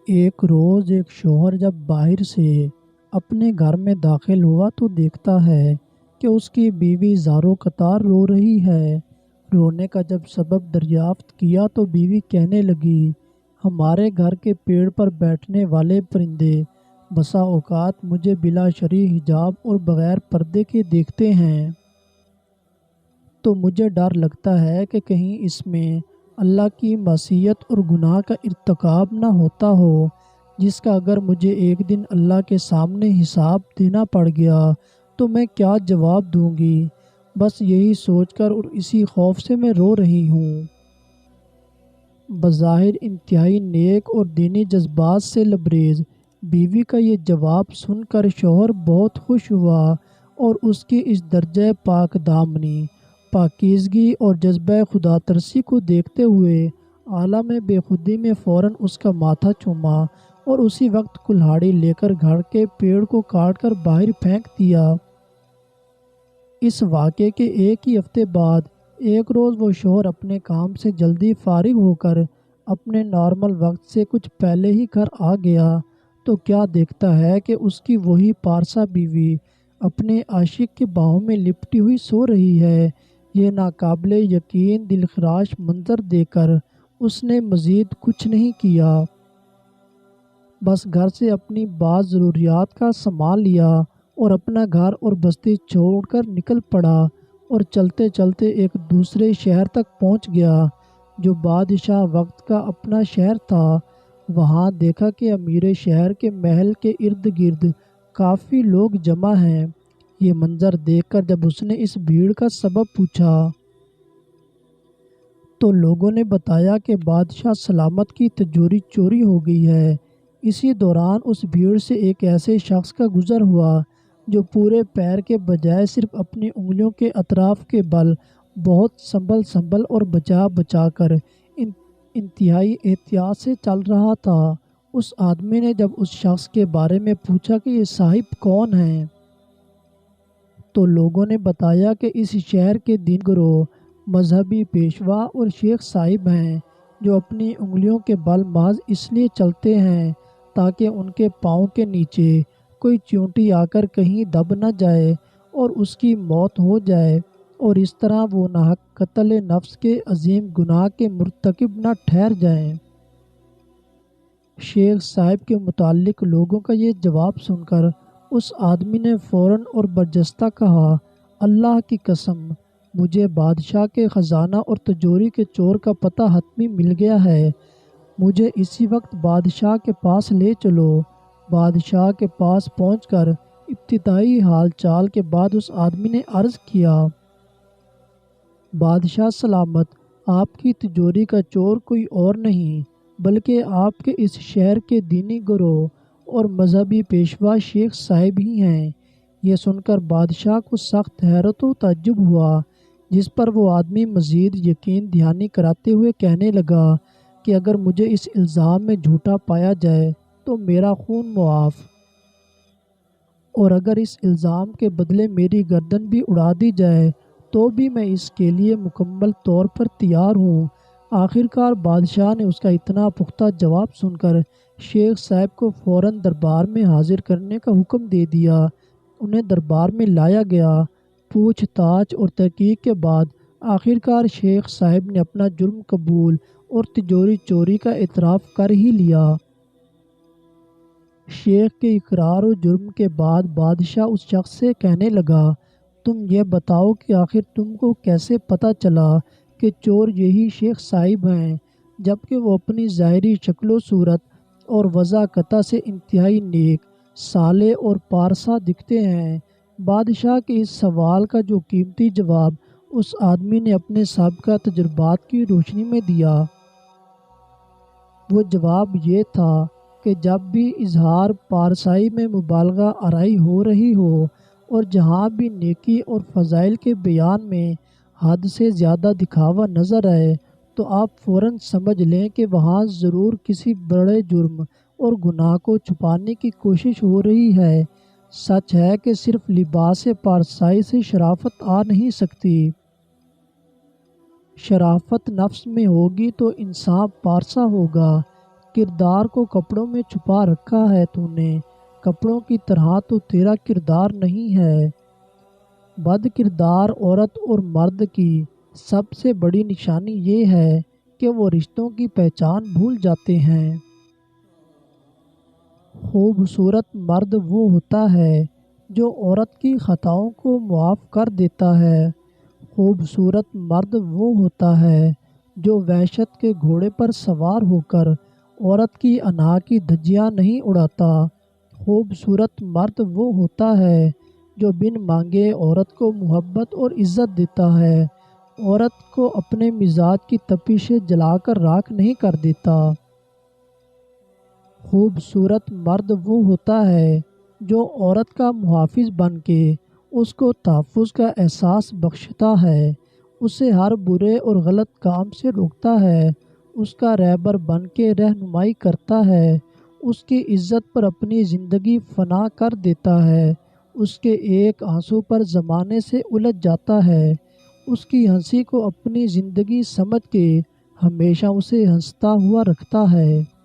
ایک روز ایک شوہر جب باہر سے اپنے گھر میں داخل ہوا تو دیکھتا ہے کہ اس کی بیوی زاروں قطار رو رہی ہے۔ رونے کا جب سبب دریافت کیا تو بیوی کہنے لگی، ہمارے گھر کے پیڑ پر بیٹھنے والے پرندے بسا اوقات مجھے بلا شرعی حجاب اور بغیر پردے کے دیکھتے ہیں، تو مجھے ڈر لگتا ہے کہ کہیں اس میں اللہ کی معصیت اور گناہ کا ارتکاب نہ ہوتا ہو، جس کا اگر مجھے ایک دن اللہ کے سامنے حساب دینا پڑ گیا تو میں کیا جواب دوں گی۔ بس یہی سوچ کر اور اسی خوف سے میں رو رہی ہوں۔ بظاہر انتہائی نیک اور دینی جذبات سے لبریز بیوی کا یہ جواب سن کر شوہر بہت خوش ہوا اور اس کی اس درجہ پاک دامنی، پاکیزگی اور جذبہ خدا ترسی کو دیکھتے ہوئے عالم بے خودی میں فوراً اس کا ماتھا چوما اور اسی وقت کلہاڑی لے کر گھر کے پیڑ کو کاٹ کر باہر پھینک دیا۔ اس واقعے کے ایک ہی ہفتے بعد ایک روز وہ شوہر اپنے کام سے جلدی فارغ ہو کر اپنے نارمل وقت سے کچھ پہلے ہی گھر آ گیا تو کیا دیکھتا ہے کہ اس کی وہی پارسا بیوی اپنے عاشق کے باہوں میں لپٹی ہوئی سو رہی ہے۔ یہ ناقابل یقین دلخراش منظر دیکھ کر اس نے مزید کچھ نہیں کیا، بس گھر سے اپنی بعض ضروریات کا سامان لیا اور اپنا گھر اور بستی چھوڑ کر نکل پڑا اور چلتے چلتے ایک دوسرے شہر تک پہنچ گیا جو بادشاہ وقت کا اپنا شہر تھا۔ وہاں دیکھا کہ امیر شہر کے محل کے ارد گرد کافی لوگ جمع ہیں۔ یہ منظر دیکھ کر جب اس نے اس بھیڑ کا سبب پوچھا تو لوگوں نے بتایا کہ بادشاہ سلامت کی تجوری چوری ہو گئی ہے۔ اسی دوران اس بھیڑ سے ایک ایسے شخص کا گزر ہوا جو پورے پیر کے بجائے صرف اپنی انگلیوں کے اطراف کے بل بہت سنبھل اور بچا بچا کر انتہائی احتیاط سے چل رہا تھا۔ اس آدمی نے جب اس شخص کے بارے میں پوچھا کہ یہ صاحب کون ہیں تو لوگوں نے بتایا کہ اس شہر کے دین گرو، مذہبی پیشوا اور شیخ صاحب ہیں جو اپنی انگلیوں کے بل محض اس لیے چلتے ہیں تاکہ ان کے پاؤں کے نیچے کوئی چیونٹی آ کر کہیں دب نہ جائے اور اس کی موت ہو جائے اور اس طرح وہ ناحق قتل نفس کے عظیم گناہ کے مرتکب نہ ٹھہر جائیں۔ شیخ صاحب کے متعلق لوگوں کا یہ جواب سن کر اس آدمی نے فوراً اور برجستہ کہا، اللہ کی قسم، مجھے بادشاہ کے خزانہ اور تجوری کے چور کا پتہ حتمی مل گیا ہے، مجھے اسی وقت بادشاہ کے پاس لے چلو۔ بادشاہ کے پاس پہنچ کر ابتدائی حال چال کے بعد اس آدمی نے عرض کیا، بادشاہ سلامت، آپ کی تجوری کا چور کوئی اور نہیں بلکہ آپ کے اس شہر کے دینی گروہ اور مذہبی پیشوا شیخ صاحب ہی ہیں۔ یہ سن کر بادشاہ کو سخت حیرت و تعجب ہوا، جس پر وہ آدمی مزید یقین دہانی کراتے ہوئے کہنے لگا کہ اگر مجھے اس الزام میں جھوٹا پایا جائے تو میرا خون معاف، اور اگر اس الزام کے بدلے میری گردن بھی اڑا دی جائے تو بھی میں اس کے لیے مکمل طور پر تیار ہوں۔ آخرکار بادشاہ نے اس کا اتنا پختہ جواب سن کر شیخ صاحب کو فوراً دربار میں حاضر کرنے کا حکم دے دیا۔ انہیں دربار میں لایا گیا۔ پوچھ تاچھ اور تحقیق کے بعد آخرکار شیخ صاحب نے اپنا جرم قبول اور تجوری چوری کا اعتراف کر ہی لیا۔ شیخ کے اقرار و جرم کے بعد بادشاہ اس شخص سے کہنے لگا، تم یہ بتاؤ کہ آخر تم کو کیسے پتہ چلا کہ چور یہی شیخ صاحب ہیں، جبکہ وہ اپنی ظاہری شکل و صورت اور وضاحت سے انتہائی نیک، صالح اور پارسا دکھتے ہیں؟ بادشاہ کے اس سوال کا جو قیمتی جواب اس آدمی نے اپنے سابقہ تجربات کی روشنی میں دیا، وہ جواب یہ تھا کہ جب بھی اظہار پارسائی میں مبالغہ آرائی ہو رہی ہو اور جہاں بھی نیکی اور فضائل کے بیان میں حد سے زیادہ دکھاوا نظر آئے تو آپ فوراً سمجھ لیں کہ وہاں ضرور کسی بڑے جرم اور گناہ کو چھپانے کی کوشش ہو رہی ہے۔ سچ ہے کہ صرف لباس پارسائی سے شرافت آ نہیں سکتی، شرافت نفس میں ہوگی تو انسان پارسا ہوگا۔ کردار کو کپڑوں میں چھپا رکھا ہے تو نے، کپڑوں کی طرح تو تیرا کردار نہیں ہے۔ بد کردار عورت اور مرد کی سب سے بڑی نشانی یہ ہے کہ وہ رشتوں کی پہچان بھول جاتے ہیں۔ خوبصورت مرد وہ ہوتا ہے جو عورت کی خطاؤں کو معاف کر دیتا ہے۔ خوبصورت مرد وہ ہوتا ہے جو وحشت کے گھوڑے پر سوار ہو کر عورت کی انا کی دھجیاں نہیں اڑاتا۔ خوبصورت مرد وہ ہوتا ہے جو بن مانگے عورت کو محبت اور عزت دیتا ہے، عورت کو اپنے مزاج کی تپش سے جلا کر راکھ نہیں کر دیتا۔ خوبصورت مرد وہ ہوتا ہے جو عورت کا محافظ بن کے اس کو تحفظ کا احساس بخشتا ہے، اسے ہر برے اور غلط کام سے روکتا ہے، اس کا رہبر بن کے رہنمائی کرتا ہے، اس کی عزت پر اپنی زندگی فنا کر دیتا ہے، اس کے ایک آنسو پر زمانے سے الجھ جاتا ہے، اس کی ہنسی کو اپنی زندگی سمجھ کے ہمیشہ اسے ہنستا ہوا رکھتا ہے۔